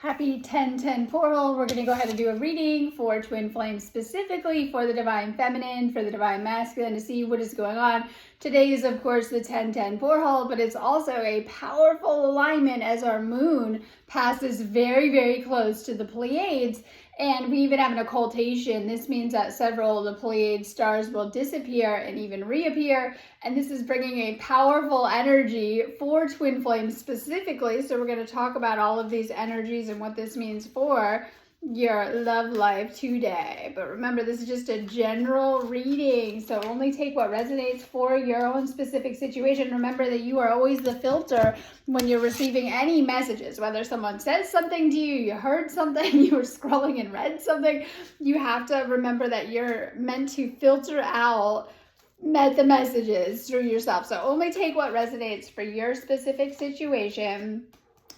Happy 10/10 portal. We're going to go ahead and do a reading for twin flames, specifically for the divine feminine, for the divine masculine, to see what is going on. Today is, of course, the 10/10 portal, but it's also a powerful alignment as our moon passes very, very close to the Pleiades. And we even have an occultation. This means that several of the Pleiades stars will disappear and even reappear. And this is bringing a powerful energy for twin flames specifically. So we're going to talk about all of these energies and what this means for your love life today. But remember, this is just a general reading, so only take what resonates for your own specific situation. Remember that you are always the filter when you're receiving any messages, whether someone says something to you, you heard something, you were scrolling and read something. You have to remember that you're meant to filter out the messages through yourself. So only take what resonates for your specific situation.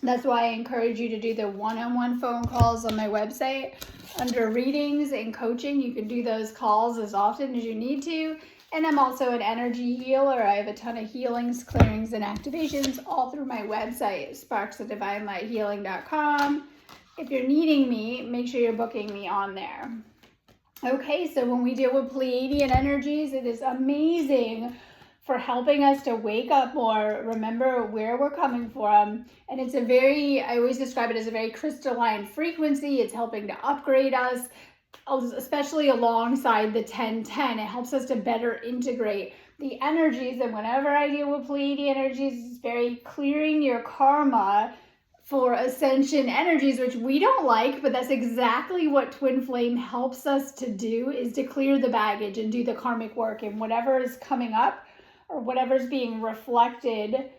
That's why I encourage you to do the one-on-one phone calls on my website. Under readings and coaching, you can do those calls as often as you need to. And I'm also an energy healer. I have a ton of healings, clearings, and activations all through my website, sparksofdivinelighthealing.com. If you're needing me, make sure you're booking me on there. Okay, so when we deal with Pleiadian energies, it is amazing for helping us to wake up more, remember where we're coming from. And it's I always describe it as a very crystalline frequency. It's helping to upgrade us, especially alongside the 10/10. It helps us to better integrate the energies. And whenever I deal with Pleiadian energies, it's very clearing your karma for ascension energies, which we don't like, but that's exactly what Twin Flame helps us to do, is to clear the baggage and do the karmic work. And whatever is coming up, or whatever's being reflected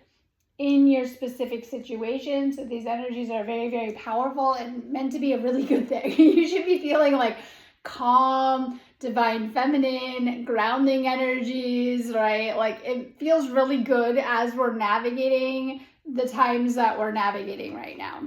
in your specific situation. So these energies are very, very powerful and meant to be a really good thing. You should be feeling like calm, divine feminine, grounding energies, right? Like it feels really good as we're navigating the times that we're navigating right now.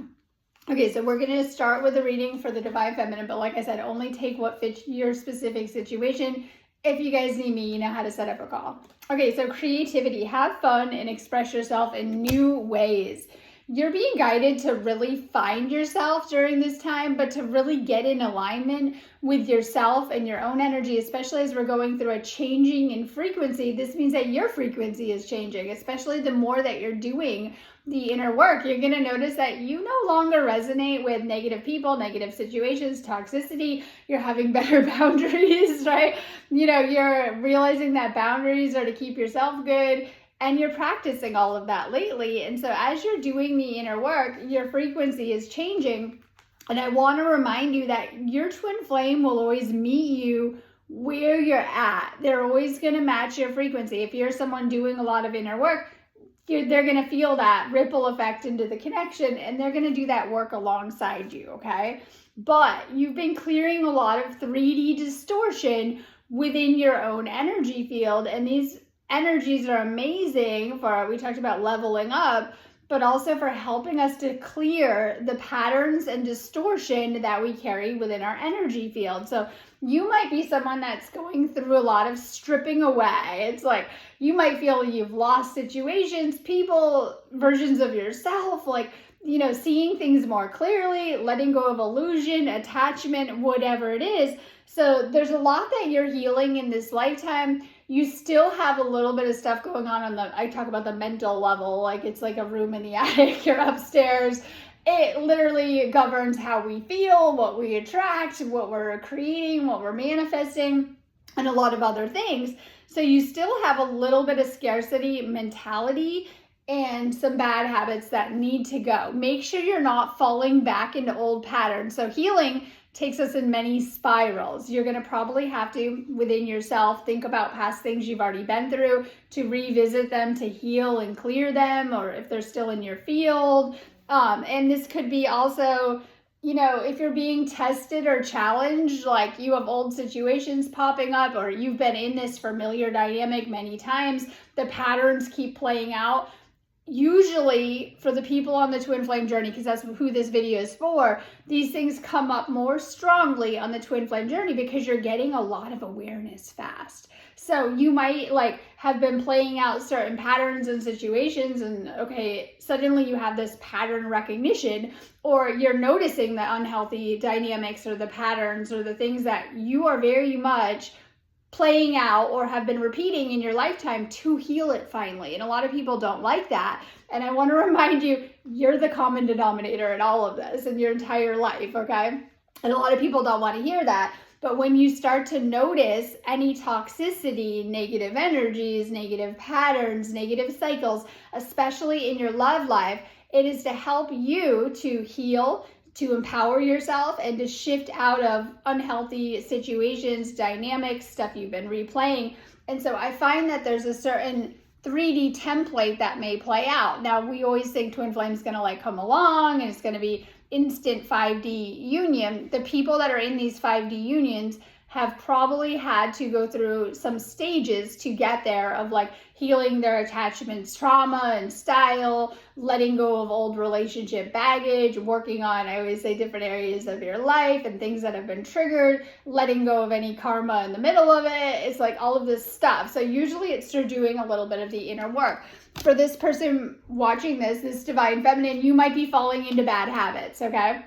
Okay, so we're going to start with a reading for the divine feminine, but like I said, only take what fits your specific situation. If you guys need me, you know how to set up a call. Okay, so creativity. Have fun and express yourself in new ways. You're being guided to really find yourself during this time, but to really get in alignment with yourself and your own energy, especially as we're going through a changing in frequency. This means that your frequency is changing, especially the more that you're doing the inner work. You're going to notice that you no longer resonate with negative people, negative situations, toxicity. You're having better boundaries, right? You're realizing that boundaries are to keep yourself good. And you're practicing all of that lately. And so as you're doing the inner work, your frequency is changing. And I want to remind you that your twin flame will always meet you where you're at. They're always going to match your frequency. If you're someone doing a lot of inner work, they're going to feel that ripple effect into the connection, and they're going to do that work alongside you, okay? But you've been clearing a lot of 3D distortion within your own energy field, and these energies are amazing we talked about leveling up, but also for helping us to clear the patterns and distortion that we carry within our energy field. So you might be someone that's going through a lot of stripping away. It's like you might feel you've lost situations, people, versions of yourself, seeing things more clearly, letting go of illusion, attachment, whatever it is. So there's a lot that you're healing in this lifetime. You still have a little bit of stuff going on I talk about the mental level, like it's like a room in the attic, you're upstairs. It literally governs how we feel, what we attract, what we're creating, what we're manifesting, and a lot of other things. So you still have a little bit of scarcity mentality and some bad habits that need to go. Make sure you're not falling back into old patterns. So healing takes us in many spirals. You're going to probably have to, within yourself, think about past things you've already been through, to revisit them, to heal and clear them, or if they're still in your field. And this could be also, if you're being tested or challenged, like you have old situations popping up, or you've been in this familiar dynamic many times, the patterns keep playing out. Usually for the people on the twin flame journey, because that's who this video is for, these things come up more strongly on the twin flame journey because you're getting a lot of awareness fast. So you might like have been playing out certain patterns and situations, and okay, suddenly you have this pattern recognition, or you're noticing the unhealthy dynamics or the patterns or the things that you are very much playing out or have been repeating in your lifetime to heal it finally. And a lot of people don't like that. And I want to remind you, you're the common denominator in all of this in your entire life, okay? And a lot of people don't want to hear that. But when you start to notice any toxicity, negative energies, negative patterns, negative cycles, especially in your love life, it is to help you to heal, to empower yourself, and to shift out of unhealthy situations, dynamics, stuff you've been replaying. And so I find that there's a certain 3D template that may play out. Now, we always think Twin Flame is going to like come along and it's going to be instant 5D union. The people that are in these 5D unions have probably had to go through some stages to get there of like healing their attachments, trauma and style, letting go of old relationship baggage, working on, I always say, different areas of your life and things that have been triggered, letting go of any karma in the middle of it. It's like all of this stuff. So usually it's through doing a little bit of the inner work. For this person watching this divine feminine, you might be falling into bad habits, okay?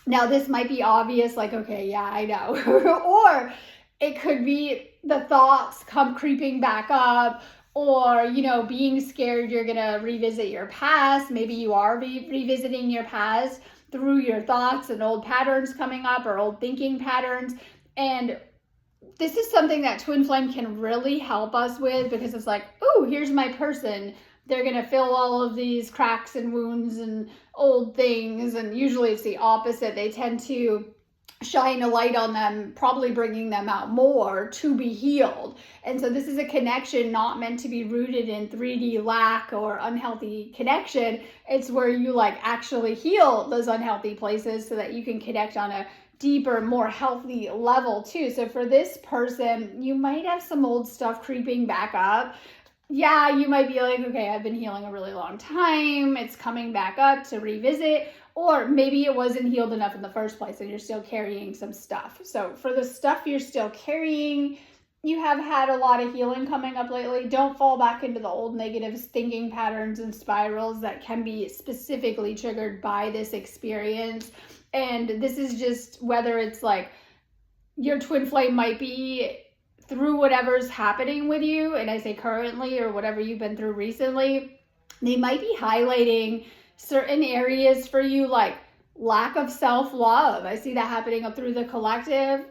Now, this might be obvious, like, okay, yeah, I know. Or it could be the thoughts come creeping back up, or, you know, being scared you're going to revisit your past. Maybe you are revisiting your past through your thoughts and old patterns coming up or old thinking patterns. And this is something that Twin Flame can really help us with, because it's like, oh, here's my person. They're going to fill all of these cracks and wounds and old things. And usually it's the opposite. They tend to shine a light on them, probably bringing them out more to be healed. And so this is a connection not meant to be rooted in 3D lack or unhealthy connection. It's where you like actually heal those unhealthy places so that you can connect on a deeper, more healthy level too. So for this person, you might have some old stuff creeping back up. Yeah, you might be like, okay, I've been healing a really long time. It's coming back up to revisit. Or maybe it wasn't healed enough in the first place and you're still carrying some stuff. So for the stuff you're still carrying, you have had a lot of healing coming up lately. Don't fall back into the old negative thinking patterns and spirals that can be specifically triggered by this experience. And this is just whether it's like your twin flame might be through whatever's happening with you, and I say currently or whatever you've been through recently, they might be highlighting certain areas for you, like lack of self-love. I see that happening up through the collective.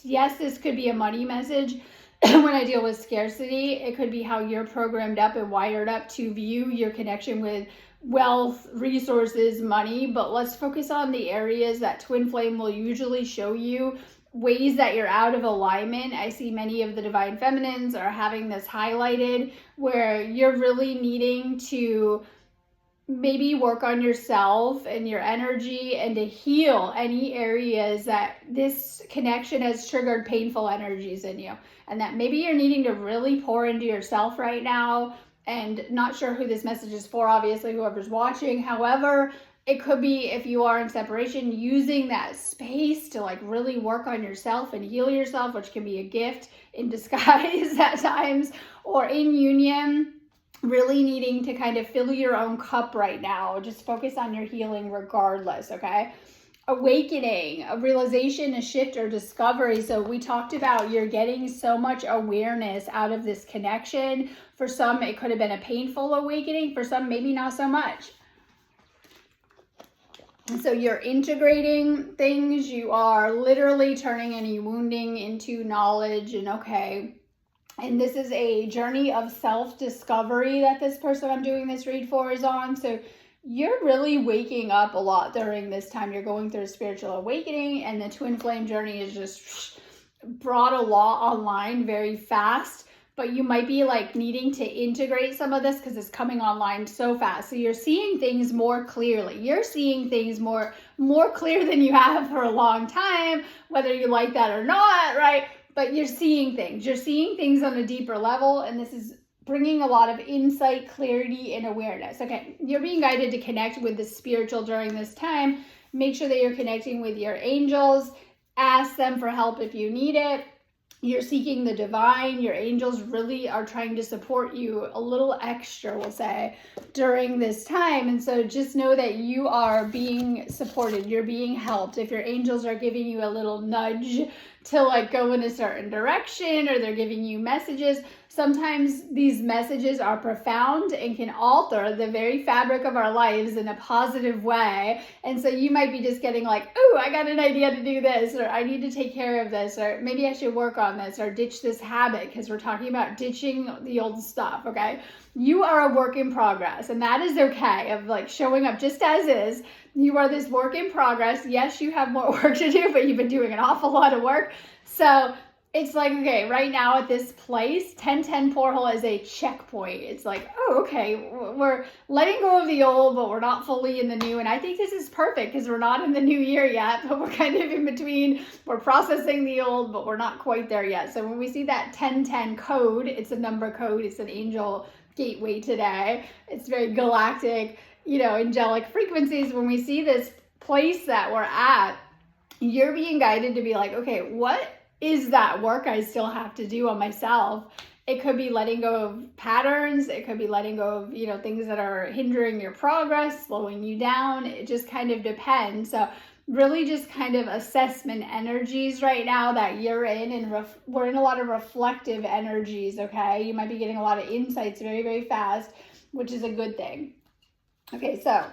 Yes, this could be a money message. When I deal with scarcity, it could be how you're programmed up and wired up to view your connection with wealth, resources, money. But let's focus on the areas that Twin Flame will usually show you ways that you're out of alignment. I see many of the divine feminines are having this highlighted where you're really needing to maybe work on yourself and your energy and to heal any areas that this connection has triggered painful energies in you, and that maybe you're needing to really pour into yourself right now. And not sure who this message is for, obviously whoever's watching. However, it could be, if you are in separation, using that space to like really work on yourself and heal yourself, which can be a gift in disguise at times, or in union, really needing to kind of fill your own cup right now. Just focus on your healing regardless, okay? Awakening, a realization, a shift, or discovery. So we talked about you're getting so much awareness out of this connection. For some, it could have been a painful awakening. For some, maybe not so much. And so you're integrating things. You are literally turning any wounding into knowledge, and okay. And this is a journey of self-discovery that this person I'm doing this read for is on. So you're really waking up a lot during this time. You're going through a spiritual awakening, and the twin flame journey is just brought a lot online very fast. But you might be like needing to integrate some of this because it's coming online so fast. So you're seeing things more clearly. You're seeing things more clear than you have for a long time, whether you like that or not, right? But you're seeing things. You're seeing things on a deeper level, and this is bringing a lot of insight, clarity, and awareness. Okay, you're being guided to connect with the spiritual during this time. Make sure that you're connecting with your angels. Ask them for help if you need it. you're seeking the divine. Your angels really are trying to support you a little extra, we'll say, during this time. And so just know that you are being supported. You're being helped. If your angels are giving you a little nudge to like go in a certain direction, or they're giving you messages, sometimes these messages are profound and can alter the very fabric of our lives in a positive way. And so you might be just getting like, oh, I got an idea to do this, or I need to take care of this, or maybe I should work on this, or ditch this habit, because we're talking about ditching the old stuff, okay? You are a work in progress, and that is okay, of like showing up just as is. You are this work in progress. Yes, you have more work to do, but you've been doing an awful lot of work. So it's like, okay, right now at this place, 1010 portal is a checkpoint. It's like, oh, okay, we're letting go of the old, but we're not fully in the new. And I think this is perfect because we're not in the new year yet, but we're kind of in between. We're processing the old, but we're not quite there yet. So when we see that 1010 code, it's a number code, it's an angel gateway today. It's very galactic, angelic frequencies. When we see this place that we're at, you're being guided to be like, okay, what is that work I still have to do on myself? It could be letting go of patterns. It could be letting go of, things that are hindering your progress, slowing you down. It just kind of depends. So really just kind of assessment energies right now that you're in, and we're in a lot of reflective energies, okay? You might be getting a lot of insights very, very fast, which is a good thing. Okay, so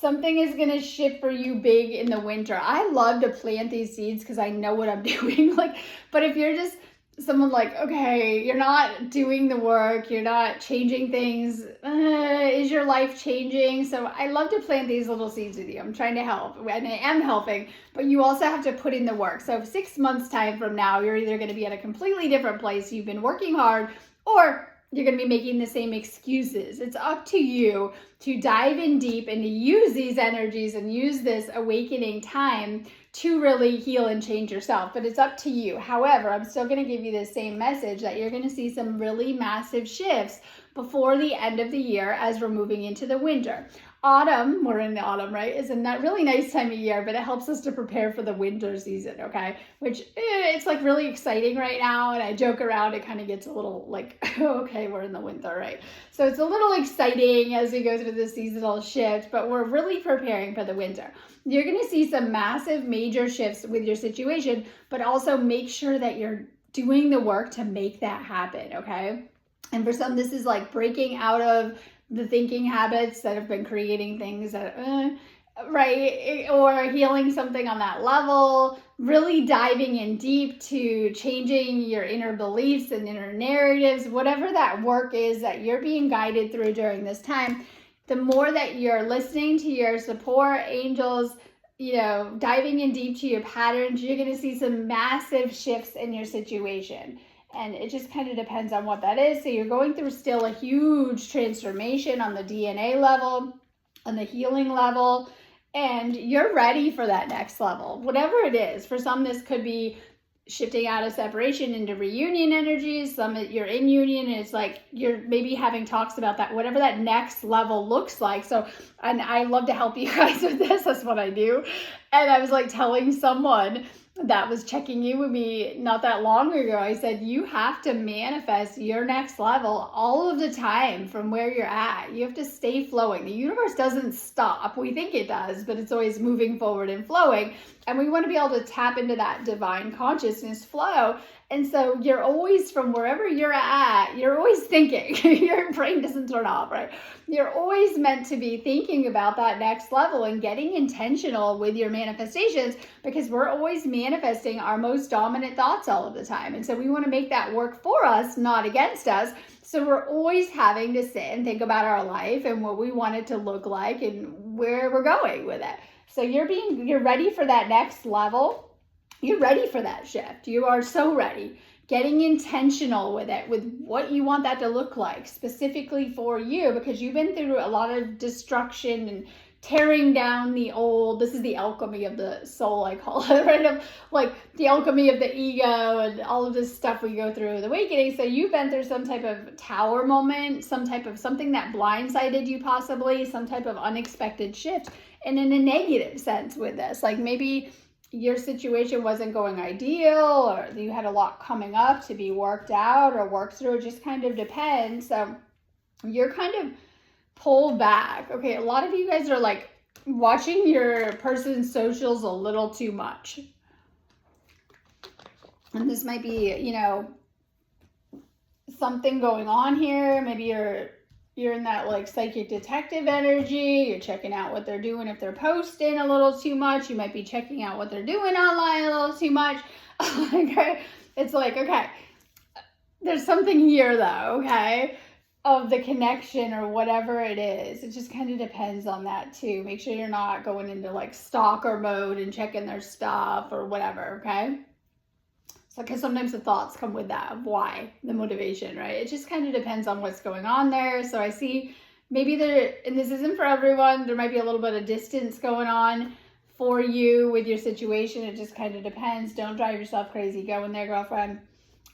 something is going to shift for you big in the winter. I love to plant these seeds because I know what I'm doing. But if you're just someone like, okay, you're not doing the work, you're not changing things, is your life changing? So I love to plant these little seeds with you. I'm trying to help, and I am helping, but you also have to put in the work. So 6 months time from now, you're either going to be at a completely different place. You've been working hard, or you're going to be making the same excuses. It's up to you to dive in deep and to use these energies and use this awakening time to really heal and change yourself. But it's up to you. However, I'm still going to give you the same message that you're going to see some really massive shifts before the end of the year as we're moving into the winter. Autumn, we're in the autumn, right? Is a really nice time of year, but it helps us to prepare for the winter season, okay? Which it's like really exciting right now, and I joke around, it kind of gets a little like, okay, we're in the winter, right? So it's a little exciting as we go through the seasonal shift, but we're really preparing for the winter. You're going to see some massive major shifts with your situation, but also make sure that you're doing the work to make that happen, okay? And for some, this is like breaking out of the thinking habits that have been creating things that, right? Or healing something on that level, really diving in deep to changing your inner beliefs and inner narratives, whatever that work is that you're being guided through during this time. The more that you're listening to your support angels, diving in deep to your patterns, you're going to see some massive shifts in your situation. And it just kind of depends on what that is. So you're going through still a huge transformation on the DNA level, on the healing level, and you're ready for that next level, whatever it is. For some, this could be shifting out of separation into reunion energies. Some you're in union, and it's like you're maybe having talks about that, whatever that next level looks like. So, and I love to help you guys with this. That's what I do. And I was like telling someone that was checking in with me not that long ago, I said, you have to manifest your next level all of the time from where you're at. You have to stay flowing. The universe doesn't stop. We think it does, but it's always moving forward and flowing. And we want to be able to tap into that divine consciousness flow. And so you're always, from wherever you're at, you're always thinking. Your brain doesn't turn off, right? You're always meant to be thinking about that next level and getting intentional with your manifestations, because we're always manifesting our most dominant thoughts all of the time. And so we want to make that work for us, not against us. So we're always having to sit and think about our life and what we want it to look like and where we're going with it. So you're ready for that next level. You're ready for that shift. You are so ready. Getting intentional with it, with what you want that to look like specifically for you, because you've been through a lot of destruction and tearing down the old. This is the alchemy of the soul, I call it, right? Of like the alchemy of the ego and all of this stuff we go through with awakening. So you've been through some type of tower moment, some type of something that blindsided you possibly, some type of unexpected shift, and in a negative sense with this. Like maybe your situation wasn't going ideal, or you had a lot coming up to be worked out or worked through. It just kind of depends. So you're kind of pulled back. Okay, a lot of you guys are like watching your person's socials a little too much. And this might be, you know, something going on here. Maybe you're in that like psychic detective energy. You're checking out what they're doing. If they're posting a little too much, you might be checking out what they're doing online a little too much. Okay, it's like, okay, there's something here though, okay, of the connection or whatever it is. It just kind of depends on that too. Make sure you're not going into like stalker mode and checking their stuff or whatever, okay? So, because sometimes the thoughts come with that of why, the motivation, right? It just kind of depends on what's going on there. So I see maybe there, and this isn't for everyone, there might be a little bit of distance going on for you with your situation. It just kind of depends. Don't drive yourself crazy. Go in there, girlfriend.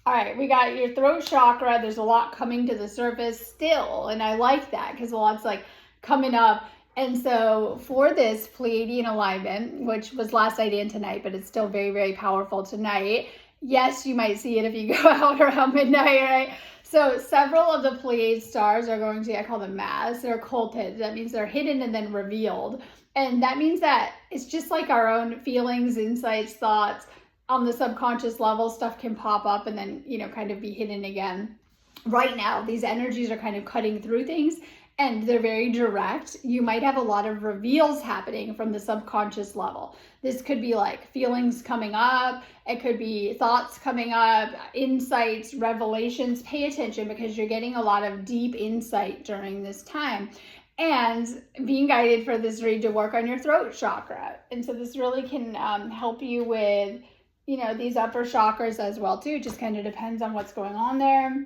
All right, we got your throat chakra. There's a lot coming to the surface still, and I like that because a lot's like coming up. And so for this Pleiadian alignment, which was last night and tonight, but it's still very, very powerful tonight. Yes, you might see it if you go out around midnight, right? So several of the Pleiades stars are going to, I call them masked, they're occulted. That means they're hidden and then revealed. And that means that it's just like our own feelings, insights, thoughts. On the subconscious level, stuff can pop up and then, you know, kind of be hidden again. Right now, these energies are kind of cutting through things and they're very direct. You might have a lot of reveals happening from the subconscious level. This could be like feelings coming up. It could be thoughts coming up, insights, revelations. Pay attention because you're getting a lot of deep insight during this time. And being guided for this read to work on your throat chakra. And so this really can help you with, you know, these upper chakras as well too. It just kind of depends on what's going on there.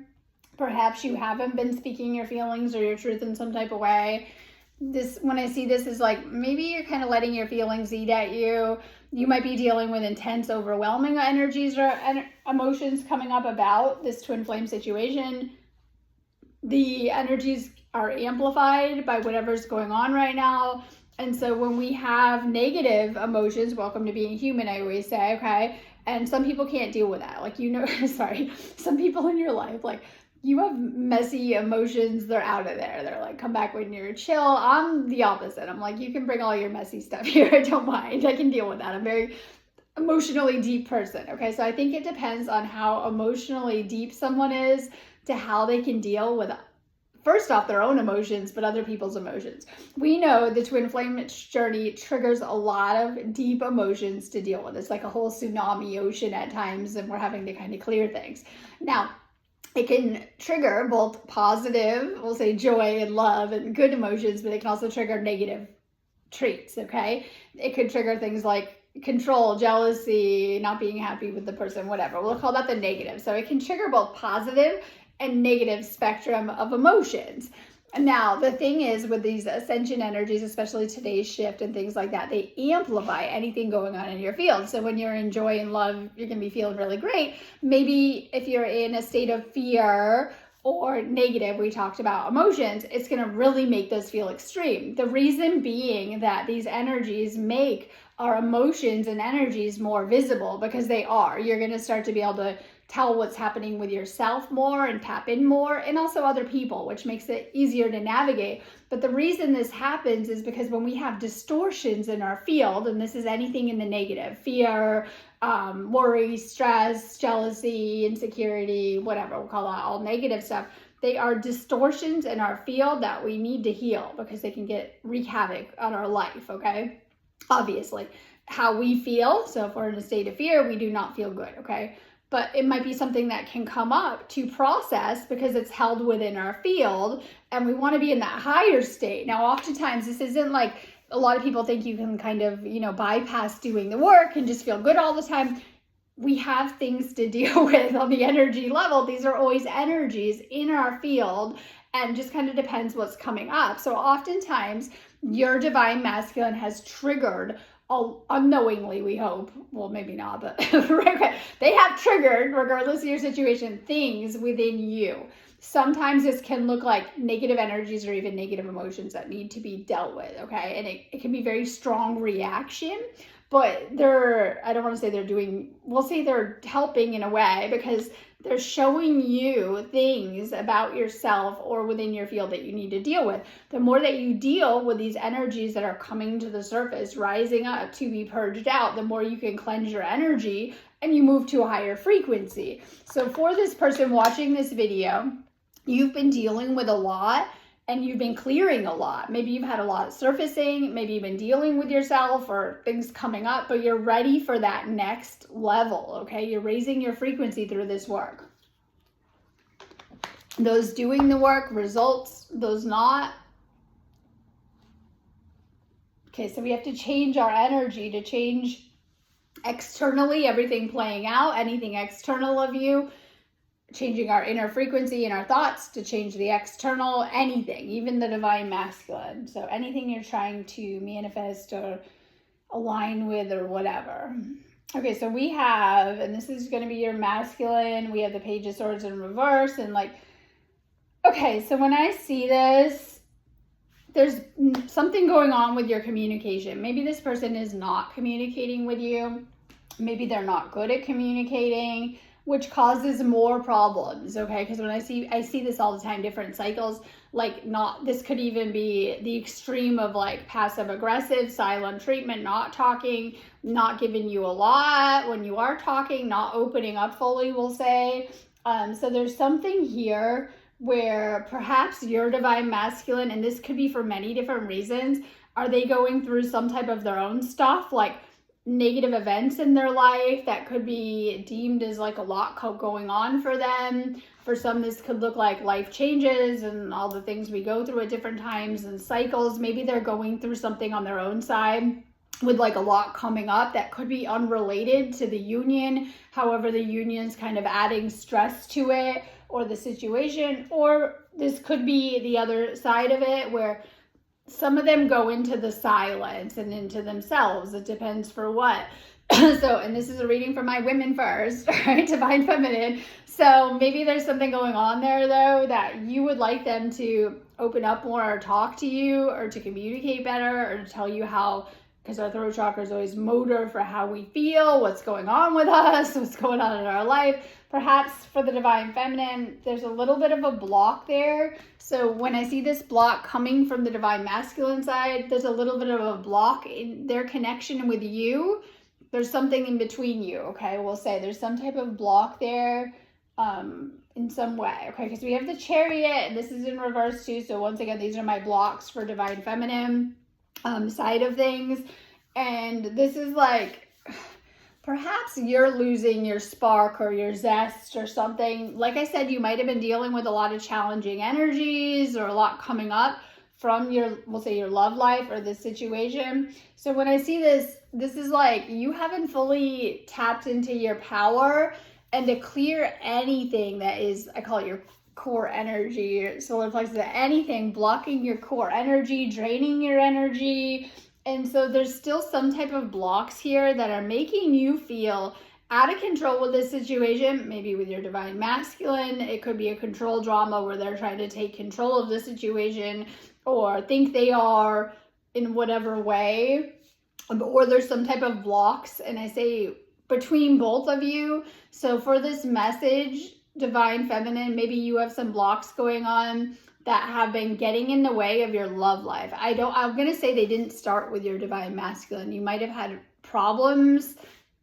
Perhaps you haven't been speaking your feelings or your truth in some type of way. This, when I see this, is like maybe you're kind of letting your feelings eat at you. You might be dealing with intense, overwhelming energies or emotions coming up about this twin flame situation. The energies are amplified by whatever's going on right now. And so when we have negative emotions, welcome to being human, I always say, okay? And some people can't deal with that. Like, you know, sorry, some people in your life, like, you have messy emotions, they're out of there. They're like, come back when you're chill. I'm the opposite. I'm like, you can bring all your messy stuff here. I don't mind. I can deal with that. I'm a very emotionally deep person. Okay, so I think it depends on how emotionally deep someone is to how they can deal with, first off, their own emotions, but other people's emotions. We know the twin flame journey triggers a lot of deep emotions to deal with. It's like a whole tsunami ocean at times, and we're having to kind of clear things. Now, it can trigger both positive, we'll say joy and love and good emotions, but it can also trigger negative traits, okay? It could trigger things like control, jealousy, not being happy with the person, whatever. We'll call that the negative. So it can trigger both positive and negative spectrum of emotions. Now, the thing is with these ascension energies, especially today's shift and things like that, they amplify anything going on in your field. So when you're in joy and love, you're going to be feeling really great. Maybe if you're in a state of fear or negative, we talked about emotions, it's going to really make those feel extreme. The reason being that these energies make our emotions and energies more visible, because they are. You're going to start to be able to tell what's happening with yourself more and tap in more, and also other people, which makes it easier to navigate. But the reason this happens is because when we have distortions in our field, and this is anything in the negative, fear, worry, stress, jealousy, insecurity, whatever, we'll call that all negative stuff. They are distortions in our field that we need to heal because they can wreak havoc on our life, okay? Obviously, how we feel. So if we're in a state of fear, we do not feel good, okay? But it might be something that can come up to process because it's held within our field and we want to be in that higher state. Now, oftentimes this isn't like, a lot of people think you can kind of, you know, bypass doing the work and just feel good all the time. We have things to deal with on the energy level. These are always energies in our field and just kind of depends what's coming up. So oftentimes your divine masculine has triggered, unknowingly, we hope, well, maybe not, but they have triggered, regardless of your situation, things within you. Sometimes this can look like negative energies or even negative emotions that need to be dealt with, okay? And it can be very strong reaction, but I don't want to say they're doing, we'll say they're helping in a way, because they're showing you things about yourself or within your field that you need to deal with. The more that you deal with these energies that are coming to the surface, rising up to be purged out, the more you can cleanse your energy and you move to a higher frequency. So for this person watching this video, you've been dealing with a lot and you've been clearing a lot. Maybe you've had a lot surfacing, maybe you've been dealing with yourself or things coming up, but you're ready for that next level, okay? You're raising your frequency through this work. Those doing the work, results, those not. Okay, so we have to change our energy to change externally, everything playing out, anything external of you, changing our inner frequency and our thoughts to change the external, anything, even the divine masculine. So anything you're trying to manifest or align with or whatever. Okay, so we have, and this is going to be your masculine, we have the Page of Swords in reverse, and like, okay, so when I see this, there's something going on with your communication. Maybe this person is not communicating with you. Maybe they're not good at communicating, which causes more problems, okay? Because when I see this all the time, different cycles, like this could even be the extreme of like passive aggressive, silent treatment, not talking, not giving you a lot when you are talking, not opening up fully, we'll say. So there's something here where perhaps your divine masculine, and this could be for many different reasons, are they going through some type of their own stuff, like negative events in their life that could be deemed as like a lot going on for them. For some, this could look like life changes and all the things we go through at different times and cycles. Maybe they're going through something on their own side with like a lot coming up that could be unrelated to the union. However, the union's kind of adding stress to it or the situation, or this could be the other side of it where some of them go into the silence and into themselves. It depends for what. So, and this is a reading for my women first, right? Divine feminine. So maybe there's something going on there though that you would like them to open up more or talk to you or to communicate better or to tell you how, because our throat chakra is always motor for how we feel, what's going on with us, what's going on in our life. Perhaps for the divine feminine, there's a little bit of a block there. So when I see this block coming from the divine masculine side, there's a little bit of a block in their connection with you. There's something in between you, okay? We'll say there's some type of block there in some way, okay? Because we have the Chariot, and this is in reverse too. So once again, these are my blocks for divine feminine side of things. And this is like, perhaps you're losing your spark or your zest or something. Like I said, you might have been dealing with a lot of challenging energies or a lot coming up from your, we'll say your love life or this situation. So when I see this, this is like you haven't fully tapped into your power and to clear anything that is, I call it your core energy, solar plexus, anything blocking your core energy, draining your energy. And so there's still some type of blocks here that are making you feel out of control with this situation, maybe with your divine masculine. It could be a control drama where they're trying to take control of the situation or think they are in whatever way, or there's some type of blocks. And I say between both of you. So for this message, divine feminine, maybe you have some blocks going on that have been getting in the way of your love life. I'm going to say they didn't start with your divine masculine. You might have had problems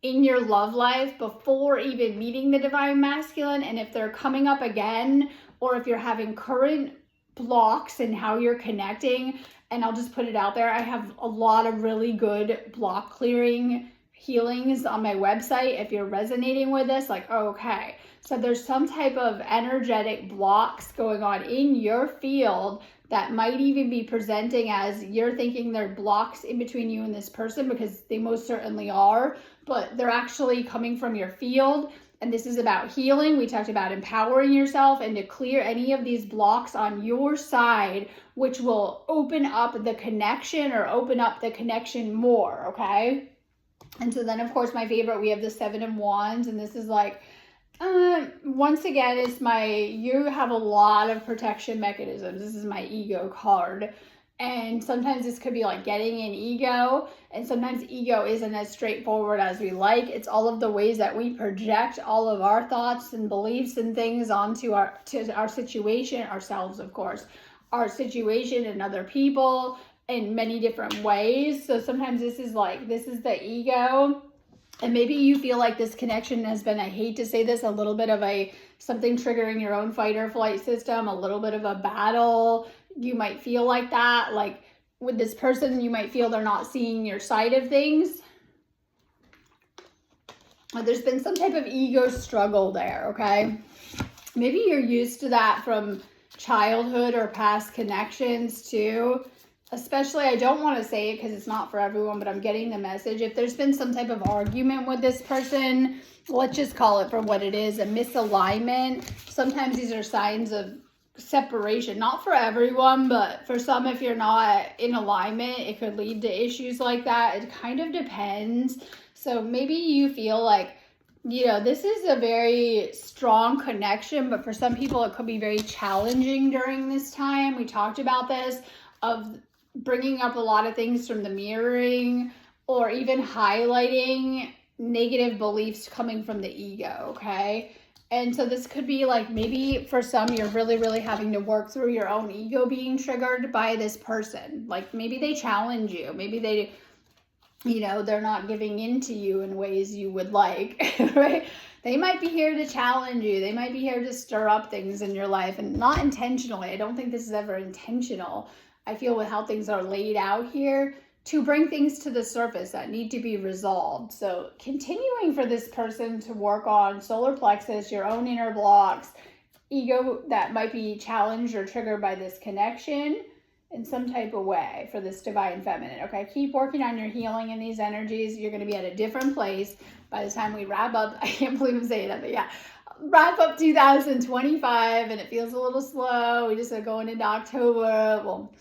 in your love life before even meeting the divine masculine. And if they're coming up again, or if you're having current blocks in how you're connecting, and I'll just put it out there, I have a lot of really good block clearing healings on my website. If you're resonating with this, like, okay, so there's some type of energetic blocks going on in your field that might even be presenting as you're thinking they're blocks in between you and this person, because they most certainly are, but they're actually coming from your field. And this is about healing. We talked about empowering yourself and to clear any of these blocks on your side, which will open up the connection or open up the connection more, okay? And so then, of course, my favorite, we have the Seven of Wands, and this is like, once again, it's you have a lot of protection mechanisms. This is my ego card. And sometimes this could be like getting in ego, and sometimes ego isn't as straightforward as we like. It's all of the ways that we project all of our thoughts and beliefs and things onto our situation, ourselves, of course, our situation and other people in many different ways. So sometimes this is the ego. And maybe you feel like this connection has been, I hate to say this, a little bit of something triggering your own fight or flight system, a little bit of a battle. You might feel like that. Like with this person, you might feel they're not seeing your side of things. There's been some type of ego struggle there, okay? Maybe you're used to that from childhood or past connections too. Especially, I don't want to say it because it's not for everyone, but I'm getting the message. If there's been some type of argument with this person, let's just call it for what it is, a misalignment. Sometimes these are signs of separation. Not for everyone, but for some, if you're not in alignment, it could lead to issues like that. It kind of depends. So maybe you feel like, this is a very strong connection, but for some people, it could be very challenging during this time. We talked about this, of bringing up a lot of things from the mirroring or even highlighting negative beliefs coming from the ego, okay? And so this could be like, maybe for some, you're really, really having to work through your own ego being triggered by this person. Like maybe they challenge you. Maybe they, they're not giving in to you in ways you would like, right? They might be here to challenge you. They might be here to stir up things in your life, and not intentionally. I don't think this is ever intentional. I feel with how things are laid out here, to bring things to the surface that need to be resolved. So continuing for this person to work on solar plexus, your own inner blocks, ego that might be challenged or triggered by this connection in some type of way for this divine feminine. Okay, keep working on your healing in these energies. You're going to be at a different place by the time we wrap up. I can't believe I'm saying that, but yeah. Wrap up 2025, and it feels a little slow. We just are going into October. Well,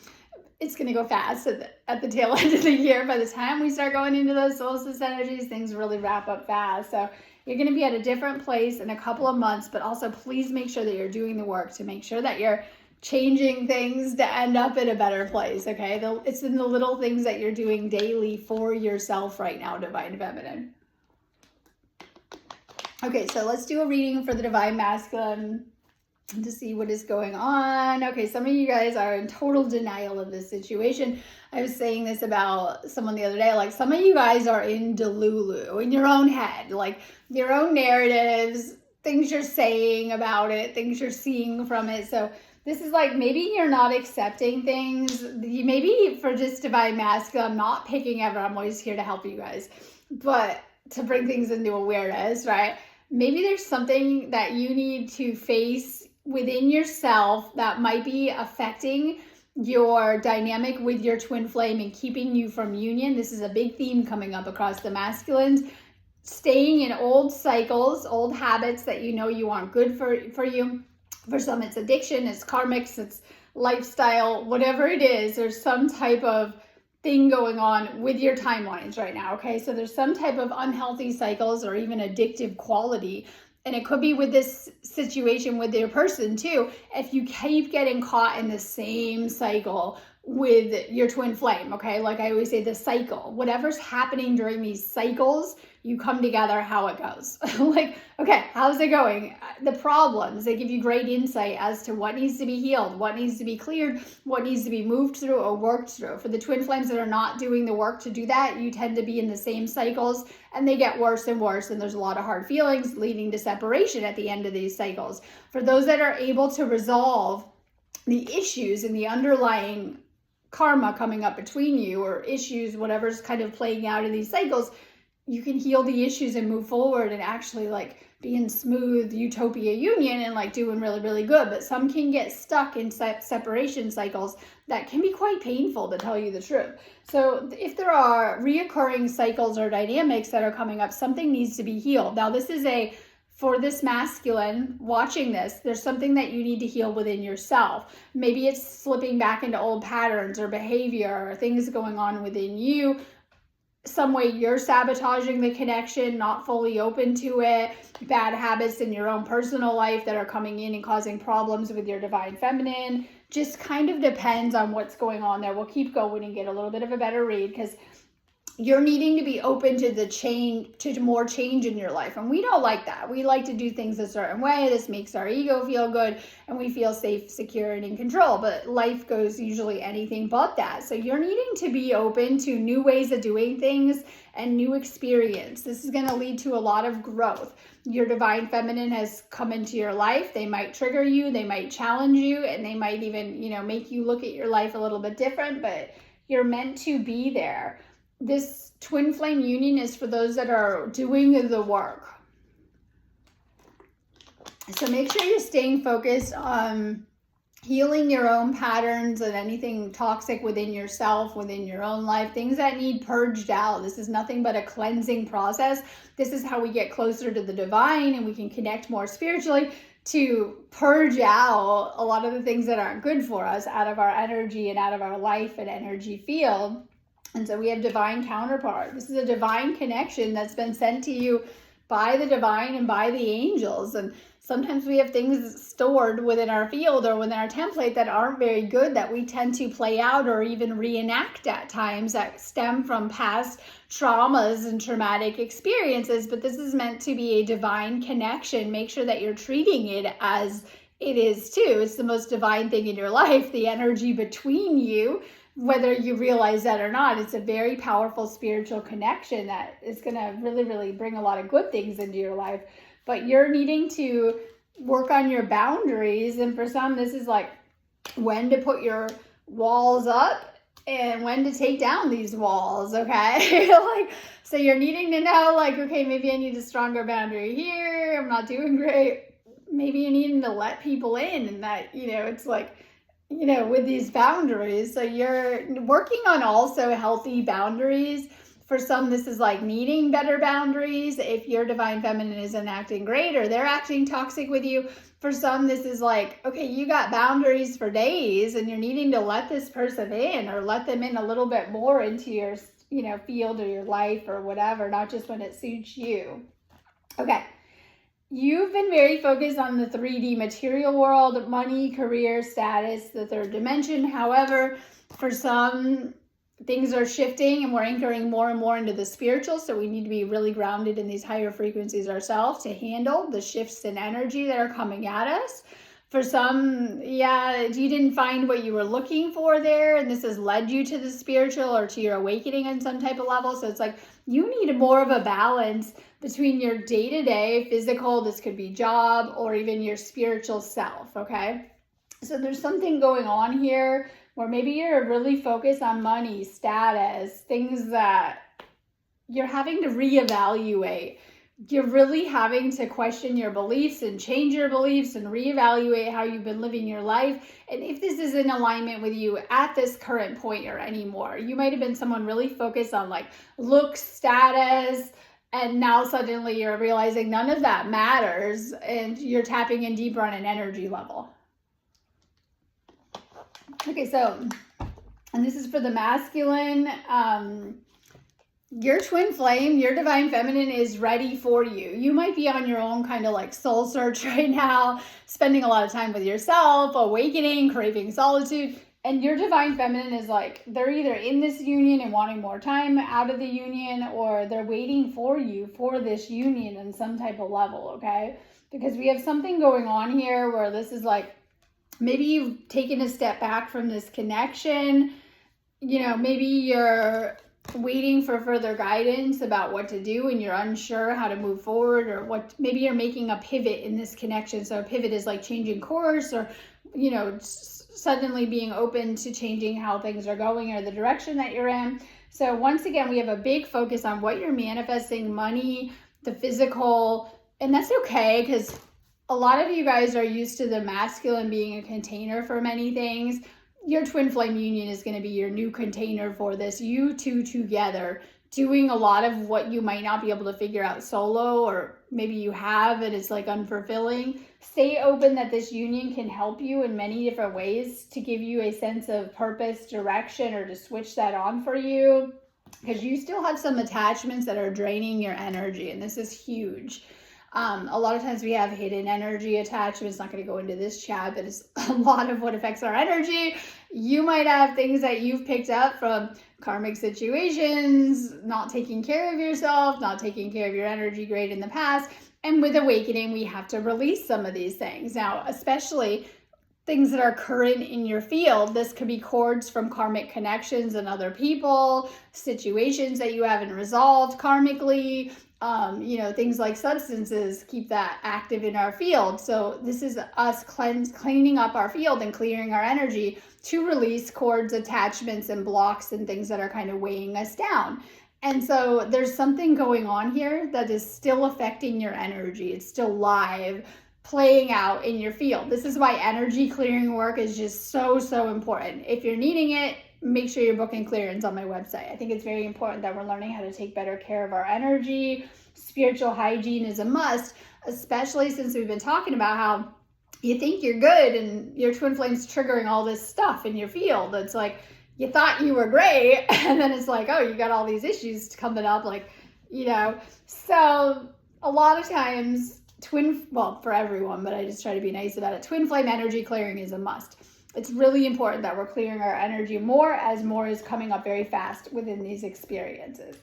it's going to go fast at the tail end of the year. By the time we start going into those solstice energies, things really wrap up fast. So you're going to be at a different place in a couple of months, but also please make sure that you're doing the work to make sure that you're changing things to end up in a better place, okay? It's in the little things that you're doing daily for yourself right now, Divine Feminine. Okay, so let's do a reading for the Divine Masculine to see what is going on. Okay, some of you guys are in total denial of this situation. I was saying this about someone the other day, like some of you guys are in Delulu, in your own head, like your own narratives, things you're saying about it, things you're seeing from it. So this is like, maybe you're not accepting things. Maybe for just Divine Masculine, I'm not picking ever. I'm always here to help you guys, but to bring things into awareness, right? Maybe there's something that you need to face within yourself that might be affecting your dynamic with your twin flame and keeping you from union. This is a big theme coming up across the masculines. Staying in old cycles, old habits that you aren't good for you. For some, it's addiction, it's karmics, it's lifestyle, whatever it is, there's some type of thing going on with your timelines right now, okay? So there's some type of unhealthy cycles or even addictive quality. And it could be with this situation with your person too. If you keep getting caught in the same cycle with your twin flame, okay? Like I always say, the cycle, whatever's happening during these cycles, you come together how it goes. Like, okay, how's it going? The problems, they give you great insight as to what needs to be healed, what needs to be cleared, what needs to be moved through or worked through. For the twin flames that are not doing the work to do that, you tend to be in the same cycles and they get worse and worse, and there's a lot of hard feelings leading to separation at the end of these cycles. For those that are able to resolve the issues and the underlying karma coming up between you, or issues, whatever's kind of playing out in these cycles, you can heal the issues and move forward and actually like be in smooth utopia union and like doing really, really good. But some can get stuck in separation cycles that can be quite painful, to tell you the truth. So if there are reoccurring cycles or dynamics that are coming up, something needs to be healed. Now this is for this masculine watching this, there's something that you need to heal within yourself. Maybe it's slipping back into old patterns or behavior or things going on within you. Some way you're sabotaging the connection, not fully open to it, bad habits in your own personal life that are coming in and causing problems with your divine feminine. just kind of depends on what's going on there. We'll keep going and get a little bit of a better read, because you're needing to be open to the change, to more change in your life. And we don't like that. We like to do things a certain way. This makes our ego feel good and we feel safe, secure, and in control. But life goes usually anything but that. So you're needing to be open to new ways of doing things and new experience. This is going to lead to a lot of growth. Your divine feminine has come into your life. They might trigger you, they might challenge you, and they might even, make you look at your life a little bit different, but you're meant to be there. This twin flame union is for those that are doing the work. So make sure you're staying focused on healing your own patterns and anything toxic within yourself, within your own life, things that need purged out. This is nothing but a cleansing process. This is how we get closer to the divine and we can connect more spiritually, to purge out a lot of the things that aren't good for us out of our energy and out of our life and energy field. And so we have divine counterpart. This is a divine connection that's been sent to you by the divine and by the angels. And sometimes we have things stored within our field or within our template that aren't very good, that we tend to play out or even reenact at times, that stem from past traumas and traumatic experiences. But this is meant to be a divine connection. Make sure that you're treating it as it is too. It's the most divine thing in your life, the energy between you. Whether you realize that or not, it's a very powerful spiritual connection that is going to really, really bring a lot of good things into your life. But you're needing to work on your boundaries. And for some, this is like when to put your walls up and when to take down these walls, okay? So you're needing to know, okay, maybe I need a stronger boundary here. I'm not doing great. Maybe you're needing to let people in, and that, it's with these boundaries. So you're working on also healthy boundaries. For some, this is like needing better boundaries. If your divine feminine isn't acting great or they're acting toxic with you. For some, this is like, okay, you got boundaries for days and you're needing to let this person in, or let them in a little bit more into your, field or your life or whatever, not just when it suits you. Okay. You've been very focused on the 3D material world, money, career, status, the third dimension. However, for some, things are shifting and we're anchoring more and more into the spiritual. So we need to be really grounded in these higher frequencies ourselves to handle the shifts in energy that are coming at us. For some, you didn't find what you were looking for there, and this has led you to the spiritual or to your awakening on some type of level. So it's like you need more of a balance between your day-to-day physical, this could be job, or even your spiritual self, okay? So there's something going on here where maybe you're really focused on money, status, things that you're having to reevaluate. You're really having to question your beliefs and change your beliefs and reevaluate how you've been living your life. And if this is in alignment with you at this current point or anymore, you might have been someone really focused on looks, status, and now suddenly you're realizing none of that matters and you're tapping in deeper on an energy level. Okay, so, and this is for the masculine. Your twin flame, your divine feminine is ready for you. You might be on your own kind of soul search right now, spending a lot of time with yourself, awakening, craving solitude. And your divine feminine is they're either in this union and wanting more time out of the union, or they're waiting for you for this union in some type of level, okay? Because we have something going on here where this is maybe you've taken a step back from this connection. Maybe you're waiting for further guidance about what to do and you're unsure how to move forward, or maybe you're making a pivot in this connection. So a pivot is changing course, or, suddenly being open to changing how things are going or the direction that you're in. So once again, we have a big focus on what you're manifesting, money, the physical, and that's okay, because a lot of you guys are used to the masculine being a container for many things. Your twin flame union is going to be your new container for this. You two together doing a lot of what you might not be able to figure out solo, or maybe you have and it's unfulfilling. Stay open that this union can help you in many different ways to give you a sense of purpose, direction, or to switch that on for you, because you still have some attachments that are draining your energy, and this is huge. A lot of times we have hidden energy attachments. Not going to go into this chat, but it's a lot of what affects our energy. You might have things that you've picked up from karmic situations, not taking care of yourself, not taking care of your energy great in the past. And with awakening, we have to release some of these things. Now, especially things that are current in your field. This could be cords from karmic connections and other people, situations that you haven't resolved karmically, things like substances keep that active in our field. So this is us cleaning up our field and clearing our energy to release cords, attachments, and blocks and things that are kind of weighing us down. And so there's something going on here that is still affecting your energy. It's still live, playing out in your field. This is why energy clearing work is just so, so important. If you're needing it, make sure you're booking clearance on my website. I think it's very important that we're learning how to take better care of our energy. Spiritual hygiene is a must, especially since we've been talking about how you think you're good and your twin flame's triggering all this stuff in your field. It's like you thought you were great, and then it's like, oh, you got all these issues coming up, So a lot of times, for everyone, but I just try to be nice about it. Twin flame energy clearing is a must. It's really important that we're clearing our energy more as more is coming up very fast within these experiences.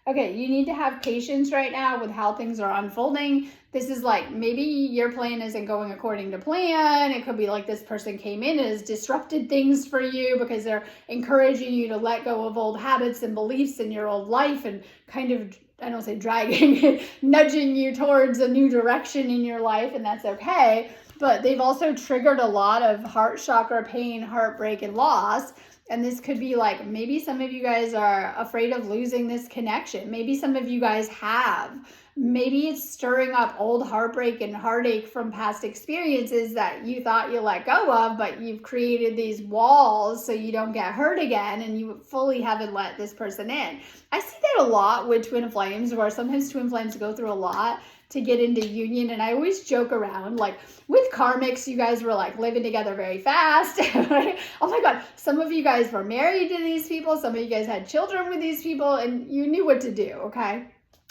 Okay, you need to have patience right now with how things are unfolding. This is like maybe your plan isn't going according to plan. It could be like this person came in and has disrupted things for you because they're encouraging you to let go of old habits and beliefs in your old life and kind of, I don't say dragging, nudging you towards a new direction in your life, and that's okay. But they've also triggered a lot of heart chakra pain, heartbreak, and loss. And this could be like, maybe some of you guys are afraid of losing this connection. Maybe some of you guys have. Maybe it's stirring up old heartbreak and heartache from past experiences that you thought you let go of, but you've created these walls so you don't get hurt again, and you fully haven't let this person in. I see that a lot with twin flames, where sometimes twin flames go through a lot to get into union. And I always joke around, like with karmics, you guys were like living together very fast. Right? Oh my God, some of you guys were married to these people. Some of you guys had children with these people, and you knew what to do, okay?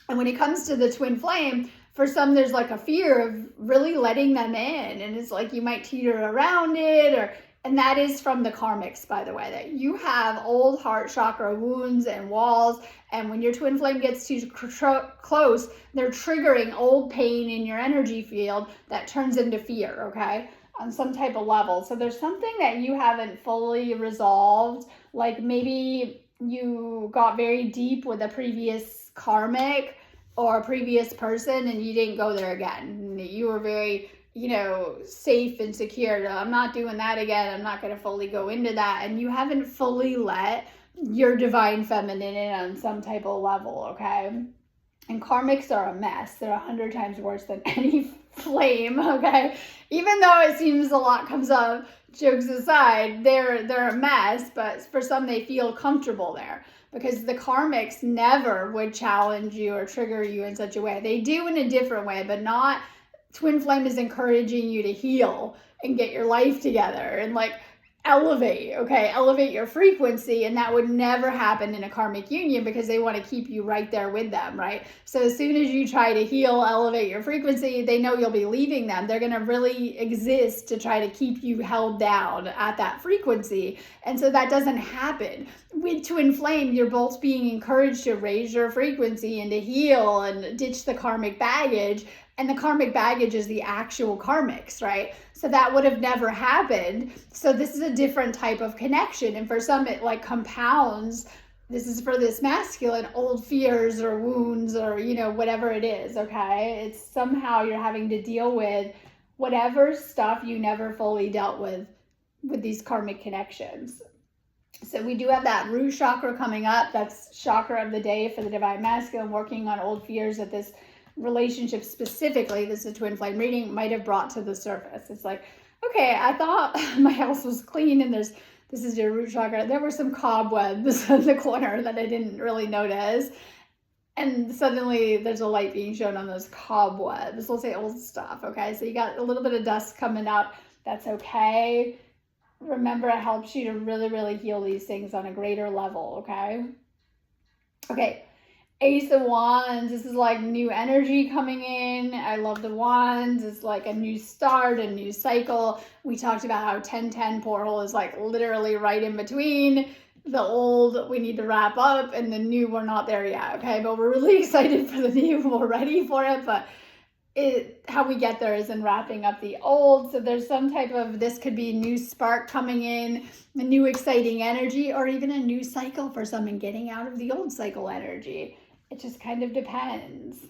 And when it comes to the twin flame, for some, there's like a fear of really letting them in. And it's like you might teeter around it, and that is from the karmics, by the way, that you have old heart chakra wounds and walls. And when your twin flame gets too close, they're triggering old pain in your energy field that turns into fear, okay, on some type of level. So there's something that you haven't fully resolved. Like maybe you got very deep with a previous karmic or a previous person and you didn't go there again. You were very safe and secure. I'm not doing that again. I'm not going to fully go into that. And you haven't fully let your divine feminine in on some type of level, okay? And karmics are a mess. They're 100 times worse than any flame, okay? Even though it seems a lot comes up, jokes aside, they're a mess, but for some they feel comfortable there. Because the karmics never would challenge you or trigger you in such a way. They do in a different way, but not. Twin flame is encouraging you to heal and get your life together and elevate your frequency. And that would never happen in a karmic union because they want to keep you right there with them, right? So as soon as you try to heal, elevate your frequency, they know you'll be leaving them. They're going to really exist to try to keep you held down at that frequency. And so that doesn't happen. With twin flame, you're both being encouraged to raise your frequency and to heal and ditch the karmic baggage. And the karmic baggage is the actual karmics, right? So that would have never happened. So this is a different type of connection. And for some, it compounds. This is for this masculine, old fears or wounds or, whatever it is, okay? It's somehow you're having to deal with whatever stuff you never fully dealt with these karmic connections. So we do have that root chakra coming up. That's chakra of the day for the divine masculine, working on old fears that this relationship specifically, this is a twin flame reading, might have brought to the surface. It's like, okay, I thought my house was clean and this is your root chakra. There were some cobwebs in the corner that I didn't really notice. And suddenly there's a light being shown on those cobwebs. We'll say old stuff, okay? So you got a little bit of dust coming out. That's okay. Remember, it helps you to really, really heal these things on a greater level, okay? Okay. Ace of Wands, this is like new energy coming in. I love the wands. It's like a new start, a new cycle. We talked about how 1010 portal is like literally right in between the old we need to wrap up and the new we're not there yet, okay? But we're really excited for the new. We're ready for it, but how we get there is in wrapping up the old. So there's some type of, this could be a new spark coming in, a new exciting energy, or even a new cycle for someone getting out of the old cycle energy. It just kind of depends.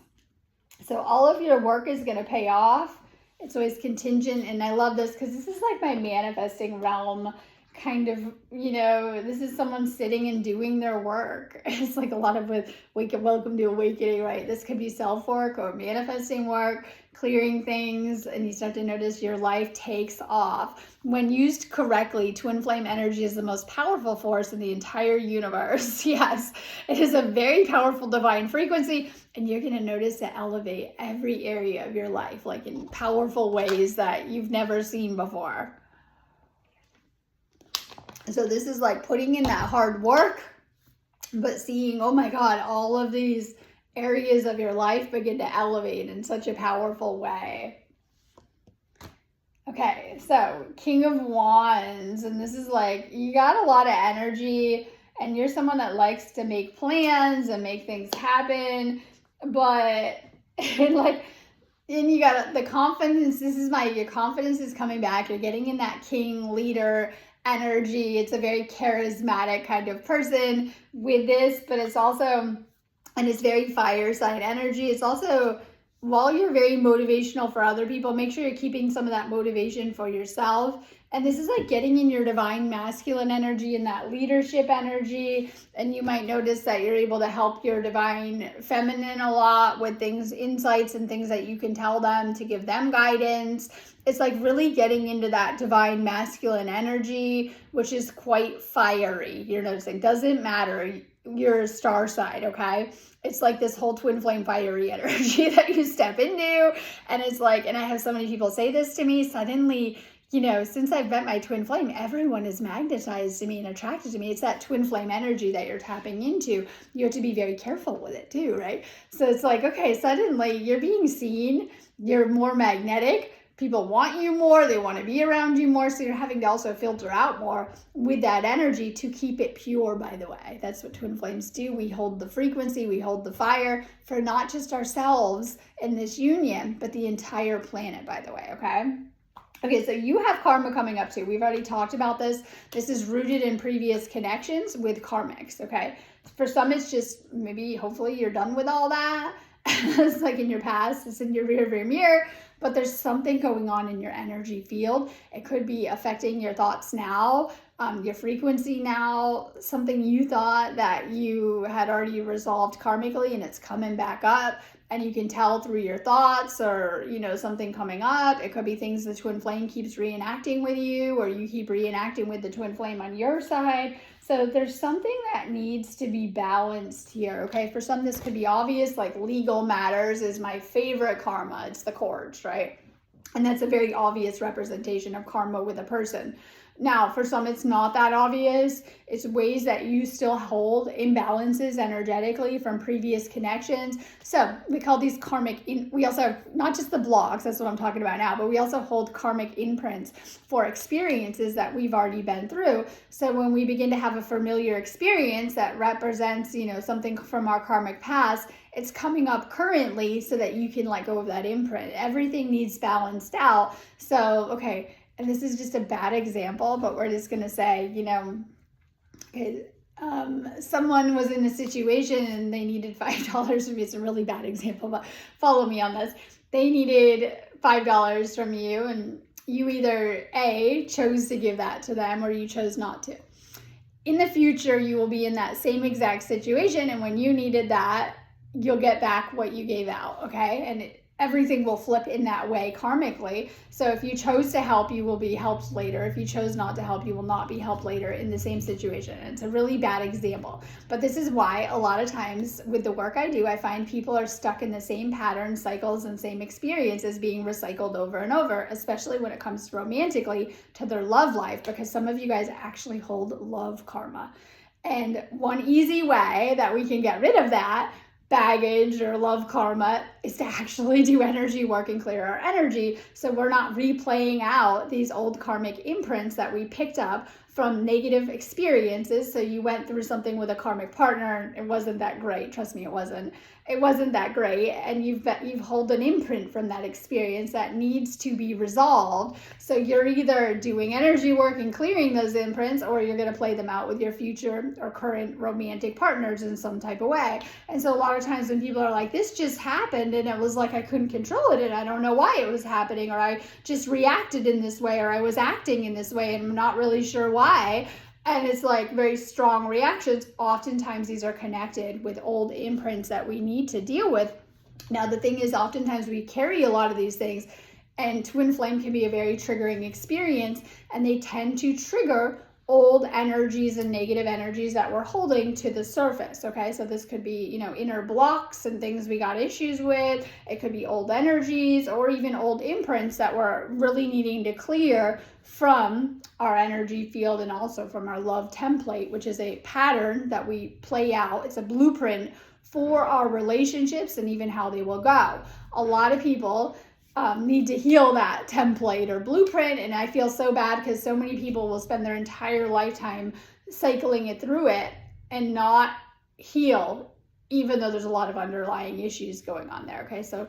So all of your work is going to pay off. It's always contingent. And I love this because this is like my manifesting realm kind of, this is someone sitting and doing their work. It's like a lot of with welcome to awakening, right? This could be self work or manifesting work, clearing things, and you start to notice your life takes off. When used correctly, twin flame energy is the most powerful force in the entire universe. Yes, it is a very powerful divine frequency, and you're going to notice it elevate every area of your life, like in powerful ways that you've never seen before. So this is like putting in that hard work, but seeing, oh my God, all of these areas of your life begin to elevate in such a powerful way. Okay, so King of Wands, and this is like, you got a lot of energy and you're someone that likes to make plans and make things happen, but and you got the confidence, your confidence is coming back. You're getting in that king leader energy. It's a very charismatic kind of person with this, but it's also, and it's very fire sign energy. It's also, while you're very motivational for other people, make sure you're keeping some of that motivation for yourself. And this is like getting in your divine masculine energy and that leadership energy. And you might notice that you're able to help your divine feminine a lot with things, insights and things that you can tell them to give them guidance. It's like really getting into that divine masculine energy, which is quite fiery. You're noticing, doesn't matter your star side, okay? It's like this whole twin flame fiery energy that you step into. And it's like, and I have so many people say this to me, suddenly, since I've met my twin flame, everyone is magnetized to me and attracted to me. It's that twin flame energy that you're tapping into. You have to be very careful with it too, right? So it's like, okay, suddenly you're being seen, you're more magnetic. People want you more, they want to be around you more, so you're having to also filter out more with that energy to keep it pure, by the way. That's what twin flames do. We hold the frequency, we hold the fire for not just ourselves in this union, but the entire planet, by the way, okay? Okay, so you have karma coming up too. We've already talked about this. This is rooted in previous connections with karmics, okay? For some, it's just maybe, hopefully, you're done with all that. It's like in your past, it's in your rearview mirror, but there's something going on in your energy field. It could be affecting your thoughts now, your frequency now, something you thought that you had already resolved karmically and it's coming back up. And you can tell through your thoughts or, something coming up. It could be things the twin flame keeps reenacting with you, or you keep reenacting with the twin flame on your side. So there's something that needs to be balanced here, okay? For some, this could be obvious, like legal matters is my favorite karma. It's the courts, right? And that's a very obvious representation of karma with a person. Now, for some, it's not that obvious. It's ways that you still hold imbalances energetically from previous connections. So we call these karmic, we also have not just the blocks, that's what I'm talking about now, but we also hold karmic imprints for experiences that we've already been through. So when we begin to have a familiar experience that represents, something from our karmic past, it's coming up currently so that you can let go of that imprint. Everything needs balanced out. So, okay, and this is just a bad example, but we're just going to say, okay, someone was in a situation and they needed $5 from you. It's a really bad example, but follow me on this. They needed $5 from you, and you either A, chose to give that to them, or you chose not to. In the future, you will be in that same exact situation, and when you needed that, you'll get back what you gave out, okay? And everything will flip in that way karmically. So if you chose to help, you will be helped later. If you chose not to help, you will not be helped later in the same situation. And it's a really bad example. But this is why a lot of times with the work I do, I find people are stuck in the same patterns, cycles, and same experiences being recycled over and over, especially when it comes romantically to their love life, because some of you guys actually hold love karma. And one easy way that we can get rid of that baggage or love karma is to actually do energy work and clear our energy, so we're not replaying out these old karmic imprints that we picked up from negative experiences. So you went through something with a karmic partner and it wasn't that great. Trust me, it wasn't that great, and you've hold an imprint from that experience that needs to be resolved. So you're either doing energy work and clearing those imprints, or you're going to play them out with your future or current romantic partners in some type of way. And so a lot of times when people are like, this just happened and it was like I couldn't control it and I don't know why it was happening, or I just reacted in this way, or I was acting in this way and I'm not really sure why, and it's like very strong reactions, oftentimes these are connected with old imprints that we need to deal with. Now, the thing is, oftentimes we carry a lot of these things, and twin flame can be a very triggering experience, and they tend to trigger old energies and negative energies that we're holding to the surface. Okay, so this could be, inner blocks and things we got issues with. It could be old energies or even old imprints that we're really needing to clear from our energy field, and also from our love template, which is a pattern that we play out. It's a blueprint for our relationships and even how they will go. A lot of people need to heal that template or blueprint, and I feel so bad because so many people will spend their entire lifetime cycling it through it and not heal, even though there's a lot of underlying issues going on there. Okay, so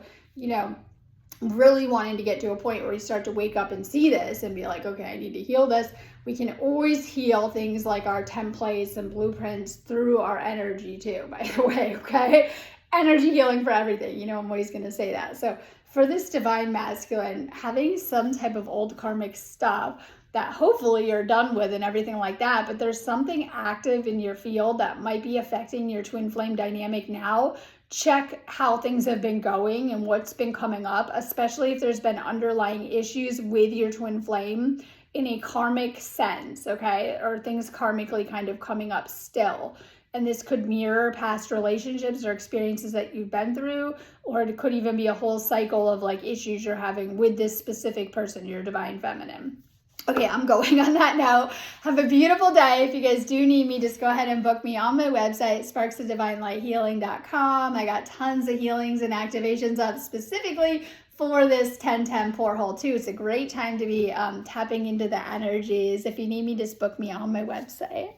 really wanting to get to a point where you start to wake up and see this and be like, okay, I need to heal this. We can always heal things like our templates and blueprints through our energy too, by the way. Okay, energy healing for everything, I'm always going to say that. So for this divine masculine, having some type of old karmic stuff that hopefully you're done with and everything like that, but there's something active in your field that might be affecting your twin flame dynamic now. Check how things have been going and what's been coming up, especially if there's been underlying issues with your twin flame in a karmic sense, okay? Or things karmically kind of coming up still. And this could mirror past relationships or experiences that you've been through, or it could even be a whole cycle of like issues you're having with this specific person, your divine feminine. Okay, I'm going on that note. Have a beautiful day. If you guys do need me, just go ahead and book me on my website, sparksofdivinelighealing.com. I got tons of healings and activations up specifically for this 10/10 portal too. It's a great time to be tapping into the energies. If you need me, just book me on my website.